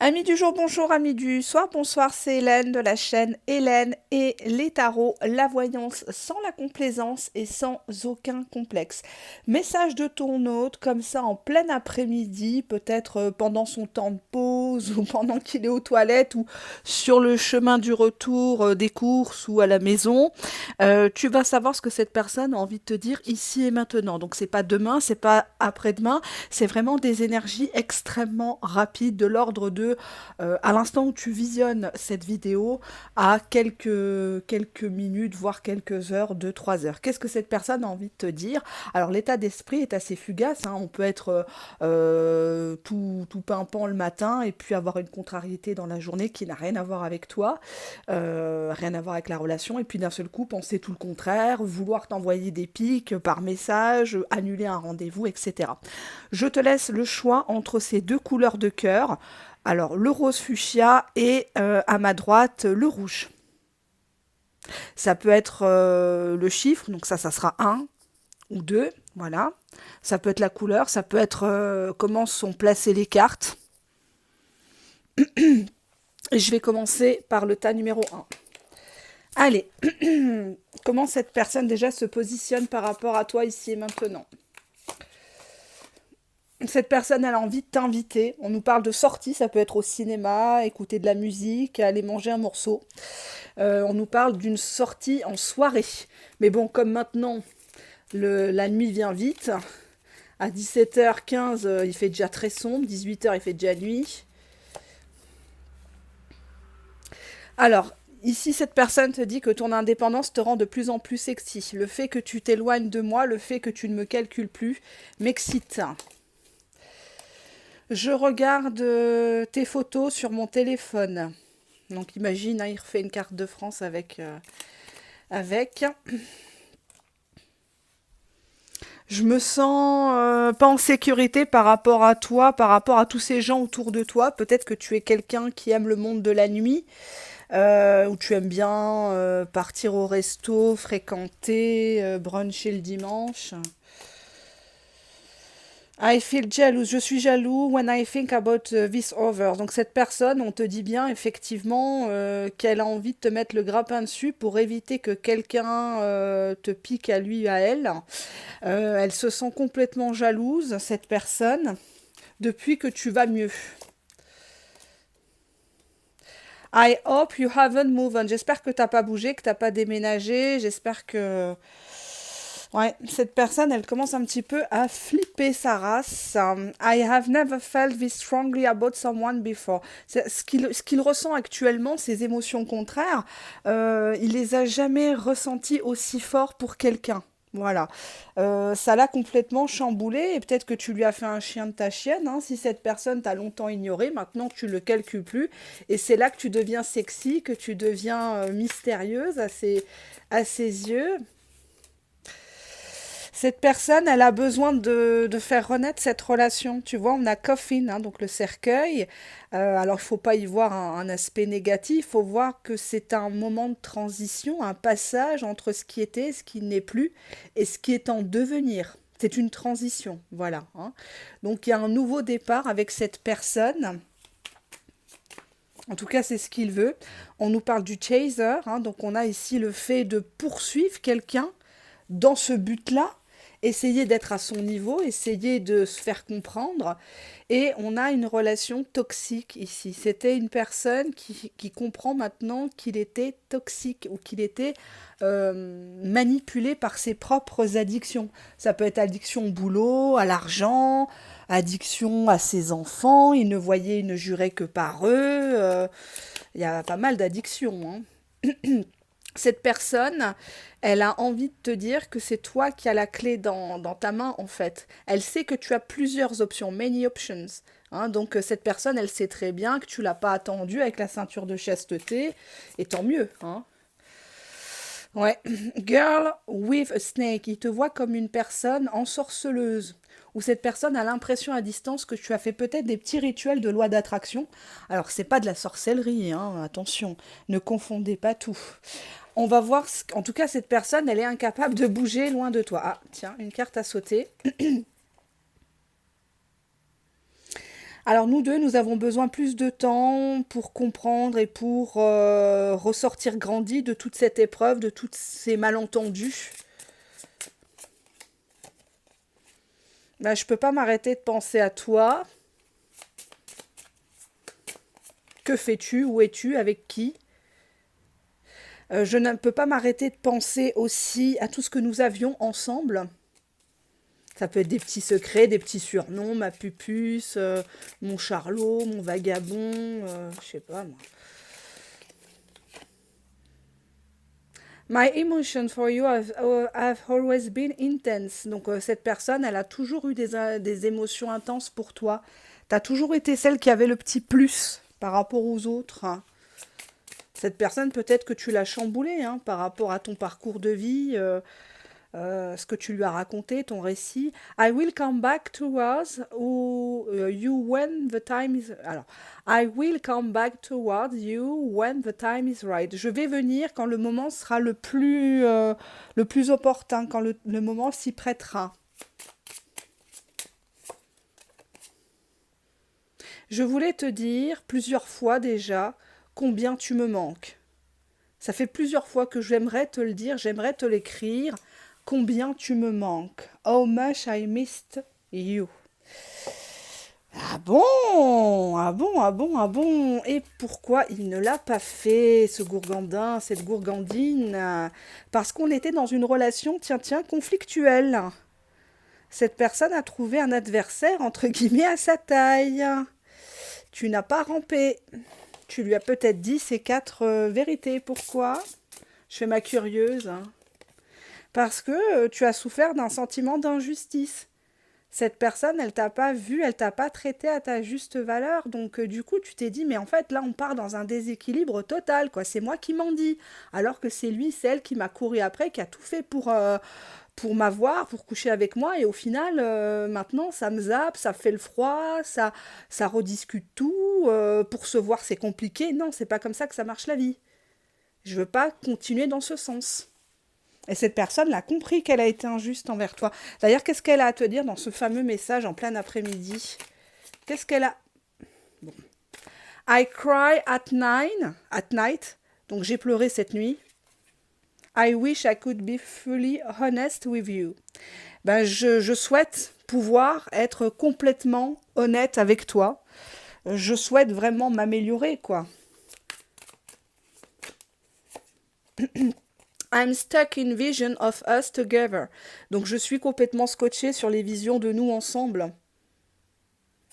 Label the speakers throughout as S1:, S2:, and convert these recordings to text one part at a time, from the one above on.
S1: Amis du jour, bonjour, amis du soir, bonsoir, c'est Hélène de la chaîne Hélène et les tarots, la voyance sans la complaisance et sans aucun complexe. Message de ton hôte, comme ça en plein après-midi, peut-être pendant son temps de pause ou pendant qu'il est aux toilettes ou sur le chemin du retour des courses ou à la maison. Tu vas savoir ce que cette personne a envie de te dire ici et maintenant. Donc c'est pas demain, c'est pas après-demain, c'est vraiment des énergies extrêmement rapides de l'ordre de à l'instant où tu visionnes cette vidéo à quelques minutes, voire quelques heures, 2, 3 heures. Qu'est-ce que cette personne a envie de te dire? Alors l'état d'esprit est assez fugace, hein. On peut être tout pimpant le matin et puis avoir une contrariété dans la journée qui n'a rien à voir avec toi, rien à voir avec la relation, et puis d'un seul coup penser tout le contraire, vouloir t'envoyer des pics par message, annuler un rendez-vous, etc. Je te laisse le choix entre ces deux couleurs de cœur. Alors, le rose fuchsia et à ma droite, le rouge. Ça peut être le chiffre, donc ça sera un ou 2, voilà. Ça peut être la couleur, ça peut être comment sont placées les cartes. Et je vais commencer par le tas numéro un. Allez, comment cette personne déjà se positionne par rapport à toi ici et maintenant? Cette personne, elle a envie de t'inviter. On nous parle de sortie, ça peut être au cinéma, écouter de la musique, aller manger un morceau. On nous parle d'une sortie en soirée. Mais bon, comme maintenant, la nuit vient vite, à 17h15, il fait déjà très sombre, 18h, il fait déjà nuit. Alors, ici, cette personne te dit que ton indépendance te rend de plus en plus sexy. Le fait que tu t'éloignes de moi, le fait que tu ne me calcules plus, m'excite. Je regarde tes photos sur mon téléphone. Donc imagine, hein, il refait une carte de France avec. Je me sens pas en sécurité par rapport à toi, par rapport à tous ces gens autour de toi. Peut-être que tu es quelqu'un qui aime le monde de la nuit, où tu aimes bien partir au resto, fréquenter, bruncher le dimanche. I feel jealous, je suis jaloux when I think about this over. Donc cette personne, on te dit bien effectivement qu'elle a envie de te mettre le grappin dessus pour éviter que quelqu'un te pique à lui, à elle. Elle se sent complètement jalouse, cette personne, depuis que tu vas mieux. I hope you haven't moved on. J'espère que t'as pas bougé, que t'as pas déménagé. J'espère que ouais, cette personne, elle commence un petit peu à flipper sa race. I have never felt this strongly about someone before. Ce qu'il ressent actuellement, ces émotions contraires, il les a jamais ressenties aussi fort pour quelqu'un. Voilà. Ça l'a complètement chamboulé et peut-être que tu lui as fait un chien de ta chienne, hein. Si cette personne t'a longtemps ignoré, maintenant tu le calcules plus. Et c'est là que tu deviens sexy, que tu deviens mystérieuse à ses yeux. Cette personne, elle a besoin de faire renaître cette relation. Tu vois, on a coffin, hein, donc le cercueil. Alors, il ne faut pas y voir un aspect négatif. Il faut voir que c'est un moment de transition, un passage entre ce qui était, ce qui n'est plus, et ce qui est en devenir. C'est une transition, voilà, hein. Donc, il y a un nouveau départ avec cette personne. En tout cas, c'est ce qu'il veut. On nous parle du chaser, hein, donc on a ici le fait de poursuivre quelqu'un dans ce but-là, essayer d'être à son niveau, essayer de se faire comprendre. Et on a une relation toxique ici. C'était une personne qui comprend maintenant qu'il était toxique ou qu'il était manipulé par ses propres addictions. Ça peut être addiction au boulot, à l'argent, addiction à ses enfants. Il ne voyait, il ne jurait que par eux. Il y a pas mal d'addictions, hein. Cette personne, elle a envie de te dire que c'est toi qui as la clé dans ta main, en fait. Elle sait que tu as plusieurs options, many options, hein. Donc cette personne, elle sait très bien que tu l'as pas attendu avec la ceinture de chasteté, et tant mieux, hein. Ouais. Girl with a snake, il te voit comme une personne ensorceleuse. Ou cette personne a l'impression à distance que tu as fait peut-être des petits rituels de loi d'attraction. Alors, c'est pas de la sorcellerie, hein, attention, ne confondez pas tout. On va voir, en tout cas, cette personne, elle est incapable de bouger loin de toi. Ah, tiens, une carte à sauter. Alors nous deux, nous avons besoin plus de temps pour comprendre et pour ressortir grandi de toute cette épreuve, de tous ces malentendus. Ben, je peux pas m'arrêter de penser à toi. Que fais-tu? Où es-tu? Avec qui? Je ne peux pas m'arrêter de penser aussi à tout ce que nous avions ensemble. Ça peut être des petits secrets, des petits surnoms, ma pupuce, mon charlot, mon vagabond, je sais pas moi. My emotion for you have always been intense. Donc cette personne, elle a toujours eu des émotions intenses pour toi. T'as toujours été celle qui avait le petit plus par rapport aux autres, hein. Cette personne, peut-être que tu l'as chamboulée hein, par rapport à ton parcours de vie, ce que tu lui as raconté, ton récit. I will come back towards you when the time is. Alors, I will come back towards you when the time is right. Je vais venir quand le moment sera le plus opportun, quand le moment s'y prêtera. Je voulais te dire plusieurs fois déjà combien tu me manques. Ça fait plusieurs fois que j'aimerais te le dire, j'aimerais te l'écrire. Combien tu me manques. How much I missed you. Ah bon, ah bon, ah bon, ah bon. Et pourquoi il ne l'a pas fait, ce gourgandin, cette gourgandine? Parce qu'on était dans une relation, tiens, conflictuelle. Cette personne a trouvé un adversaire, entre guillemets, à sa taille. Tu n'as pas rampé. Tu lui as peut-être dit ces 4 vérités. Pourquoi? Je fais ma curieuse, hein. Parce que tu as souffert d'un sentiment d'injustice. Cette personne, elle t'a pas vu, elle t'a pas traité à ta juste valeur. Donc du coup, tu t'es dit, mais en fait, là, on part dans un déséquilibre total, quoi. C'est moi qui m'en dis. Alors que c'est lui, celle qui m'a couru après, qui a tout fait pour m'avoir, pour coucher avec moi. Et au final, maintenant, ça me zappe, ça fait le froid, ça rediscute tout. Pour se voir, c'est compliqué. Non, c'est pas comme ça que ça marche la vie. Je veux pas continuer dans ce sens. Et cette personne l'a compris qu'elle a été injuste envers toi. D'ailleurs, qu'est-ce qu'elle a à te dire dans ce fameux message en plein après-midi? Qu'est-ce qu'elle a? Bon. I cry at night. Donc j'ai pleuré cette nuit. I wish I could be fully honest with you. Ben, je souhaite pouvoir être complètement honnête avec toi. Je souhaite vraiment m'améliorer, quoi. I'm stuck in vision of us together. Donc je suis complètement scotchée sur les visions de nous ensemble.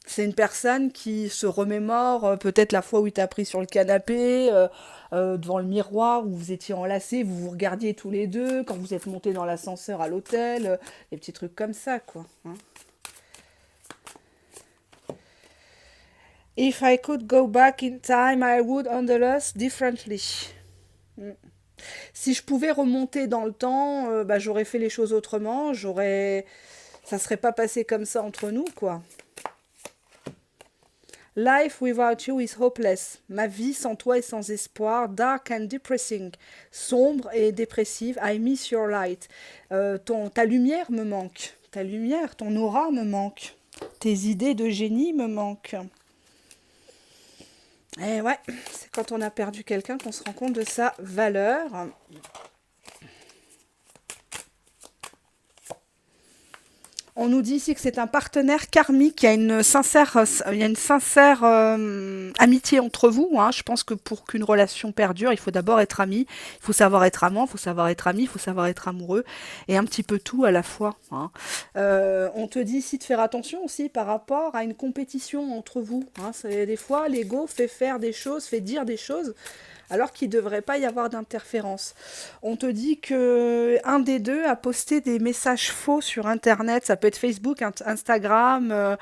S1: C'est une personne qui se remémore peut-être la fois où il t'a pris sur le canapé, devant le miroir, où vous étiez enlacés, vous vous regardiez tous les deux, quand vous êtes montés dans l'ascenseur à l'hôtel, des petits trucs comme ça, quoi, hein. If I could go back in time, I would handle us differently. Mm. Si je pouvais remonter dans le temps, bah, j'aurais fait les choses autrement, ça serait pas passé comme ça entre nous, quoi. Life without you is hopeless. Ma vie sans toi est sans espoir. Dark and depressing. Sombre et dépressive. I miss your light. Ta lumière me manque. Ta lumière, ton aura me manque. Tes idées de génie me manquent. Et ouais, c'est quand on a perdu quelqu'un qu'on se rend compte de sa valeur. On nous dit ici que c'est un partenaire karmique, il y a une sincère amitié entre vous, hein. Je pense que pour qu'une relation perdure, il faut d'abord être ami, il faut savoir être amant, il faut savoir être ami, il faut savoir être amoureux, et un petit peu tout à la fois, hein. On te dit ici de faire attention aussi par rapport à une compétition entre vous, hein. Des fois, l'ego fait faire des choses, fait dire des choses, alors qu'il ne devrait pas y avoir d'interférence. On te dit que un des deux a posté des messages faux sur Internet, ça peut être Facebook, Instagram,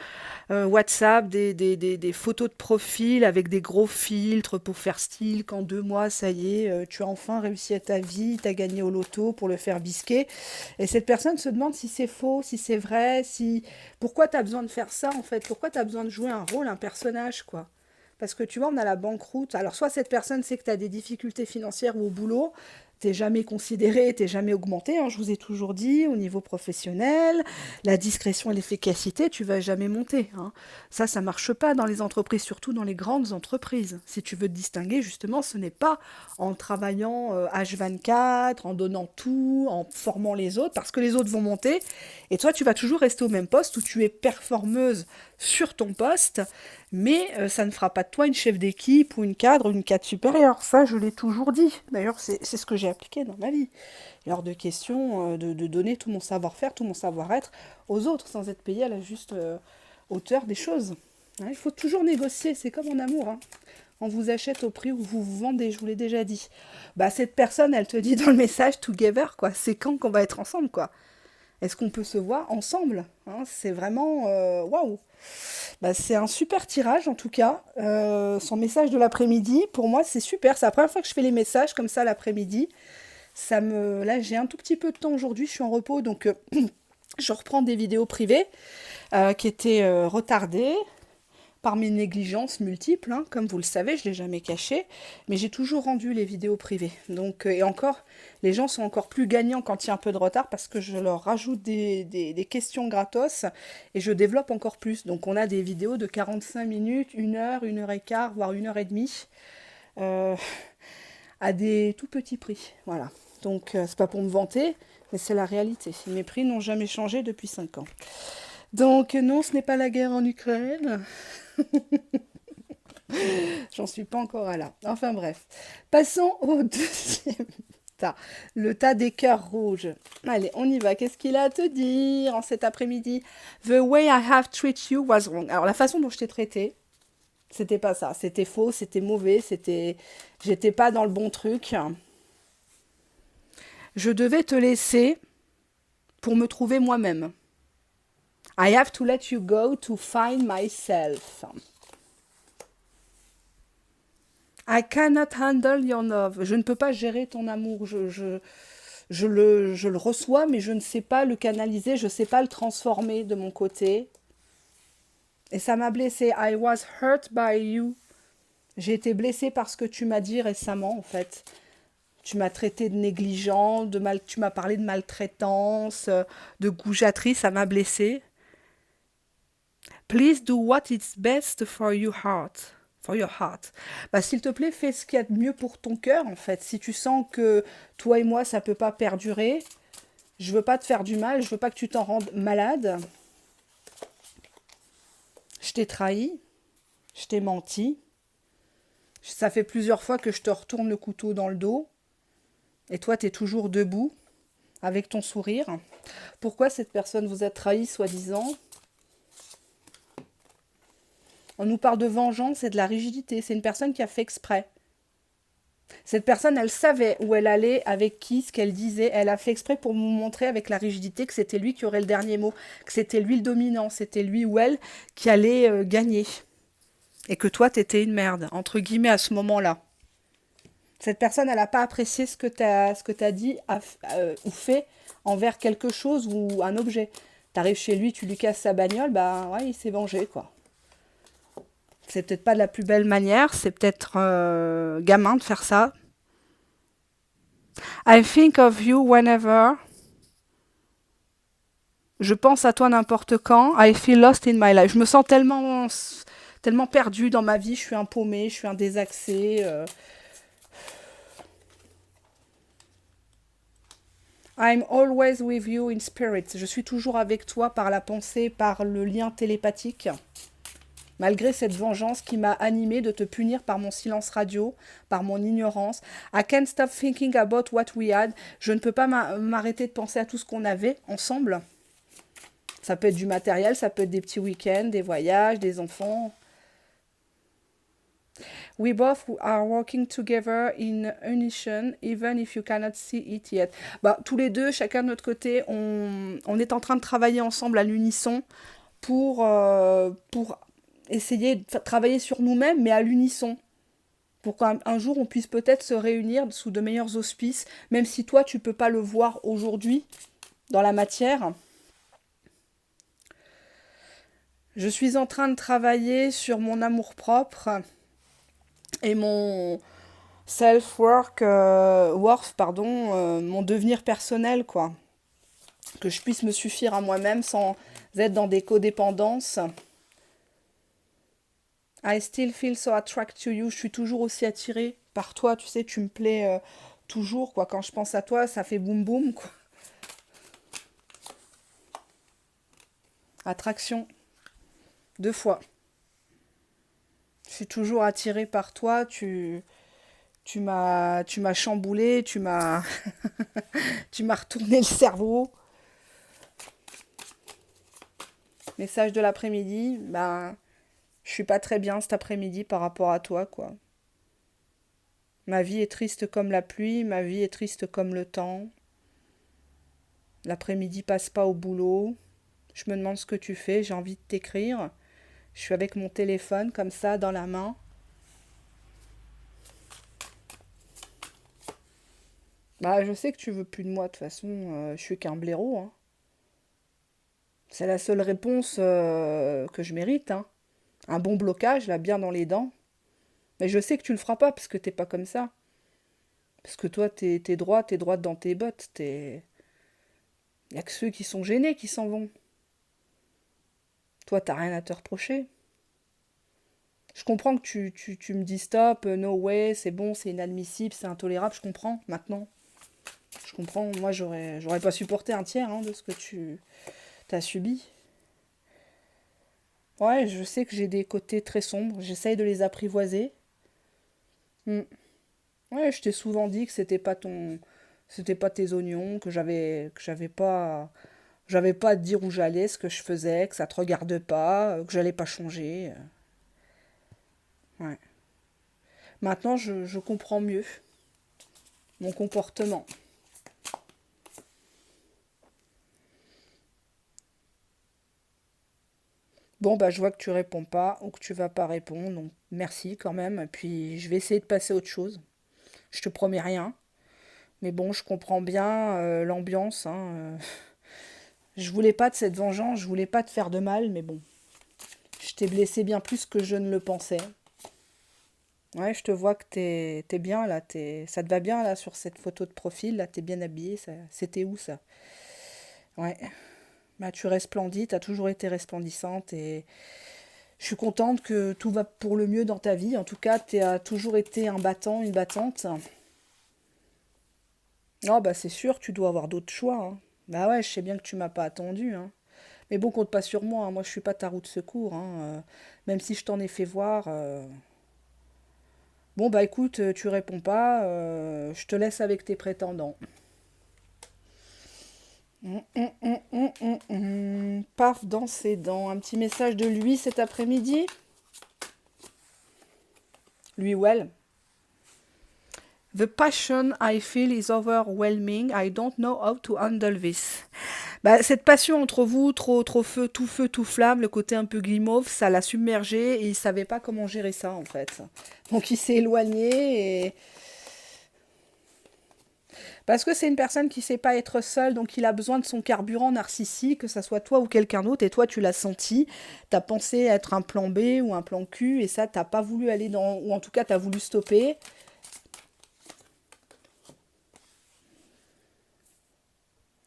S1: WhatsApp, des photos de profil avec des gros filtres pour faire style, qu'en 2 mois, ça y est, tu as enfin réussi à ta vie, tu as gagné au loto pour le faire bisquer. Et cette personne se demande si c'est faux, si c'est vrai, pourquoi tu as besoin de faire ça en fait, pourquoi tu as besoin de jouer un rôle, un personnage, quoi. Parce que tu vois, on a la banqueroute. Alors, soit cette personne sait que tu as des difficultés financières ou au boulot, t'es jamais considéré, t'es jamais augmenté, hein, je vous ai toujours dit, au niveau professionnel, la discrétion et l'efficacité, tu vas jamais monter, hein. Ça marche pas dans les entreprises, surtout dans les grandes entreprises. Si tu veux te distinguer, justement, ce n'est pas en travaillant H24, en donnant tout, en formant les autres, parce que les autres vont monter, et toi, tu vas toujours rester au même poste où tu es performeuse sur ton poste, mais ça ne fera pas de toi une chef d'équipe ou une cadre supérieure. Ça, je l'ai toujours dit. D'ailleurs, c'est ce que j'ai appliqué dans ma vie. Il est hors de question de donner tout mon savoir-faire, tout mon savoir-être aux autres sans être payé à la juste hauteur des choses. Hein, il faut toujours négocier, c'est comme en amour. Hein. On vous achète au prix où vous vous vendez, je vous l'ai déjà dit. Bah, cette personne, elle te dit dans le message together, quoi. C'est quand qu'on va être ensemble, quoi. Est-ce qu'on peut se voir ensemble, hein? C'est vraiment waouh. Bah, c'est un super tirage en tout cas. Son message de l'après-midi, pour moi, c'est super. C'est la première fois que je fais les messages comme ça l'après-midi. Là, j'ai un tout petit peu de temps aujourd'hui. Je suis en repos, donc je reprends des vidéos privées qui étaient retardées par mes négligences multiples, hein, comme vous le savez, je ne l'ai jamais caché, mais j'ai toujours rendu les vidéos privées. Donc, et encore, les gens sont encore plus gagnants quand il y a un peu de retard parce que je leur rajoute des questions gratos et je développe encore plus. Donc on a des vidéos de 45 minutes, 1 heure et quart, voire 1 heure et demie, euh, à des tout petits prix. Voilà. Donc c'est pas pour me vanter, mais c'est la réalité. Mes prix n'ont jamais changé depuis 5 ans. Donc non, ce n'est pas la guerre en Ukraine. J'en suis pas encore à là. Enfin bref. Passons au deuxième tas. Le tas des cœurs rouges. Allez, on y va. Qu'est-ce qu'il a à te dire en cet après-midi? The way I have treated you was wrong. Alors la façon dont je t'ai traité, c'était pas ça. C'était faux, c'était mauvais, j'étais pas dans le bon truc. Je devais te laisser pour me trouver moi-même. I have to let you go to find myself. I cannot handle your love. Je ne peux pas gérer ton amour. Je le reçois, mais je ne sais pas le canaliser, je ne sais pas le transformer de mon côté. Et ça m'a blessée. I was hurt by you. J'ai été blessée par ce que tu m'as dit récemment, en fait. Tu m'as traité de négligent, tu m'as parlé de maltraitance, de goujaterie, ça m'a blessée. Please do what is best for your heart. For your heart. Bah, s'il te plaît, fais ce qu'il y a de mieux pour ton cœur, en fait. Si tu sens que toi et moi, ça peut pas perdurer, je veux pas te faire du mal, je veux pas que tu t'en rendes malade. Je t'ai trahi, je t'ai menti. Ça fait plusieurs fois que je te retourne le couteau dans le dos. Et toi, tu es toujours debout, avec ton sourire. Pourquoi cette personne vous a trahi, soi-disant? On nous parle de vengeance et de la rigidité. C'est une personne qui a fait exprès. Cette personne, elle savait où elle allait, avec qui, ce qu'elle disait. Elle a fait exprès pour nous montrer avec la rigidité que c'était lui qui aurait le dernier mot, que c'était lui le dominant, c'était lui ou elle qui allait gagner. Et que toi, t'étais une merde, entre guillemets, à ce moment-là. Cette personne, elle n'a pas apprécié ce que t'as dit ou fait envers quelque chose ou un objet. T'arrives chez lui, tu lui casses sa bagnole, bah ouais, il s'est vengé, quoi. C'est peut-être pas de la plus belle manière, c'est peut-être gamin de faire ça. I think of you whenever. Je pense à toi n'importe quand. I feel lost in my life. Je me sens tellement perdue dans ma vie. Je suis un paumé, je suis un désaxé. I'm always with you in spirit. Je suis toujours avec toi par la pensée, par le lien télépathique. Malgré cette vengeance qui m'a animée de te punir par mon silence radio, par mon ignorance. I can't stop thinking about what we had. Je ne peux pas m'arrêter de penser à tout ce qu'on avait ensemble. Ça peut être du matériel, ça peut être des petits week-ends, des voyages, des enfants. We both are working together in unison, even if you cannot see it yet. Bah, tous les deux, chacun de notre côté, on est en train de travailler ensemble à l'unisson pour essayer de travailler sur nous-mêmes, mais à l'unisson. Pour qu'un jour, on puisse peut-être se réunir sous de meilleurs auspices, même si toi, tu ne peux pas le voir aujourd'hui dans la matière. Je suis en train de travailler sur mon amour-propre et self-work, worth, pardon, mon devenir personnel, quoi. Que je puisse me suffire à moi-même sans être dans des codépendances. I still feel so attracted to you. Je suis toujours aussi attirée par toi. Tu sais, tu me plais toujours, quoi. Quand je pense à toi, ça fait boum boum, quoi. Attraction, 2 fois. Je suis toujours attirée par toi. Tu m'as chamboulé. Tu m'as retourné le cerveau. Message de l'après-midi. Ben, je suis pas très bien cet après-midi par rapport à toi, quoi. Ma vie est triste comme la pluie. Ma vie est triste comme le temps. L'après-midi passe pas au boulot. Je me demande ce que tu fais, j'ai envie de t'écrire. Je suis avec mon téléphone comme ça dans la main. Bah, je sais que tu veux plus de moi, de toute façon, je suis qu'un blaireau, hein. C'est la seule réponse que je mérite, hein. Un bon blocage, là, bien dans les dents. Mais je sais que tu le feras pas parce que t'es pas comme ça. Parce que toi, t'es droite dans tes bottes. Y a que ceux qui sont gênés qui s'en vont. Toi, t'as rien à te reprocher. Je comprends que tu me dis stop, no way, c'est bon, c'est inadmissible, c'est intolérable, je comprends maintenant. Je comprends, moi j'aurais pas supporté un tiers hein, de ce que tu t'as subi. Ouais, je sais que j'ai des côtés très sombres, j'essaye de les apprivoiser. Hmm. Ouais, je t'ai souvent dit que c'était pas tes oignons, que j'avais pas à te dire où j'allais, ce que je faisais, que ça te regarde pas, que j'allais pas changer. Ouais. Maintenant, je comprends mieux mon comportement. Bon, bah, je vois que tu réponds pas ou que tu vas pas répondre, donc merci quand même. Puis je vais essayer de passer à autre chose. Je te promets rien, mais bon, je comprends bien l'ambiance, hein. Je voulais pas de cette vengeance, je voulais pas te faire de mal, mais bon, je t'ai blessé bien plus que je ne le pensais. Ouais, je te vois que t'es bien là, ça te va bien là sur cette photo de profil, là, t'es bien habillée, c'était où ça? Ouais, bah tu resplendis, t'as toujours été resplendissante et je suis contente que tout va pour le mieux dans ta vie. En tout cas, tu as toujours été un battant, une battante. Non, bah c'est sûr, tu dois avoir d'autres choix, hein. Bah ouais, je sais bien que tu m'as pas attendu, hein. Mais bon, compte pas sur moi, hein. Moi, je suis pas ta roue de secours, hein. Même si je t'en ai fait voir. Bon, bah écoute, tu réponds pas. Je te laisse avec tes prétendants. Paf dans ses dents. Un petit message de lui cet après-midi. Lui ou elle. The passion I feel is overwhelming. I don't know how to handle this. Bah, cette passion entre vous, trop feu, tout flamme, le côté un peu guimauve, ça l'a submergé et il savait pas comment gérer ça en fait. Donc il s'est éloigné et parce que c'est une personne qui sait pas être seule, donc il a besoin de son carburant narcissique, que ça soit toi ou quelqu'un d'autre, et toi tu l'as senti, t'as pensé être un plan B ou un plan Q, et ça t'as pas voulu aller dans, ou en tout cas t'as voulu stopper.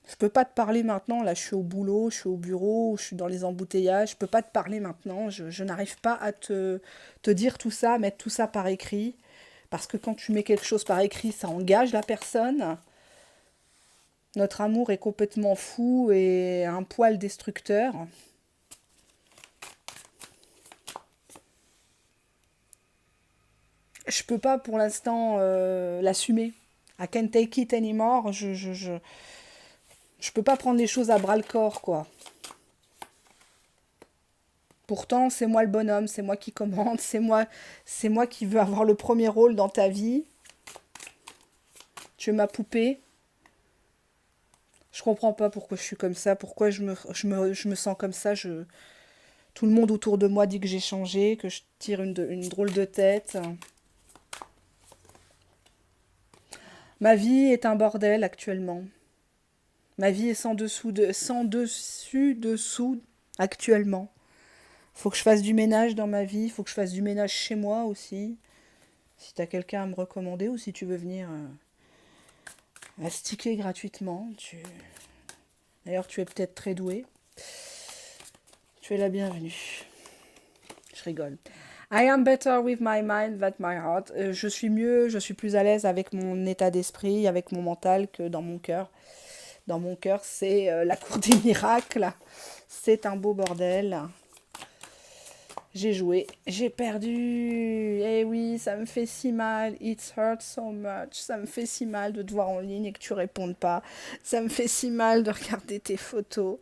S1: Je peux pas te parler maintenant, là je suis au boulot, je suis au bureau, je suis dans les embouteillages, je peux pas te parler maintenant, je n'arrive pas à te dire tout ça, mettre tout ça par écrit, parce que quand tu mets quelque chose par écrit, ça engage la personne. Notre amour est complètement fou et un poil destructeur. Je peux pas pour l'instant l'assumer. I can't take it anymore. Je peux pas prendre les choses à bras le corps, quoi. Pourtant, c'est moi le bonhomme, c'est moi qui commande, c'est moi qui veux avoir le premier rôle dans ta vie. Tu es ma poupée. Je comprends pas pourquoi je suis comme ça, pourquoi je me sens comme ça. Tout le monde autour de moi dit que j'ai changé, que je tire une drôle de tête. Ma vie est un bordel actuellement. Ma vie est sans dessus dessous actuellement. Faut que je fasse du ménage dans ma vie, faut que je fasse du ménage chez moi aussi. Si tu as quelqu'un à me recommander ou si tu veux venir sticker gratuitement, d'ailleurs tu es peut-être très doué, tu es la bienvenue. Je rigole. I am better with my mind than my heart. Je suis mieux, je suis plus à l'aise avec mon état d'esprit, avec mon mental que dans mon cœur. Dans mon cœur, c'est la cour des miracles. C'est un beau bordel. J'ai joué, j'ai perdu. Eh oui, ça me fait si mal. It hurts so much. Ça me fait si mal de te voir en ligne et que tu répondes pas. Ça me fait si mal de regarder tes photos.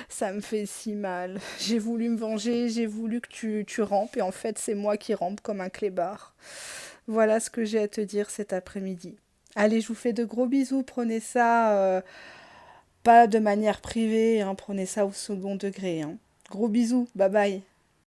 S1: Ça me fait si mal. J'ai voulu me venger, j'ai voulu que tu rampes et en fait, c'est moi qui rampe comme un clébard. Voilà ce que j'ai à te dire cet après-midi. Allez, je vous fais de gros bisous. Prenez ça pas de manière privée, hein, prenez ça au second degré, hein. Gros bisous, bye bye.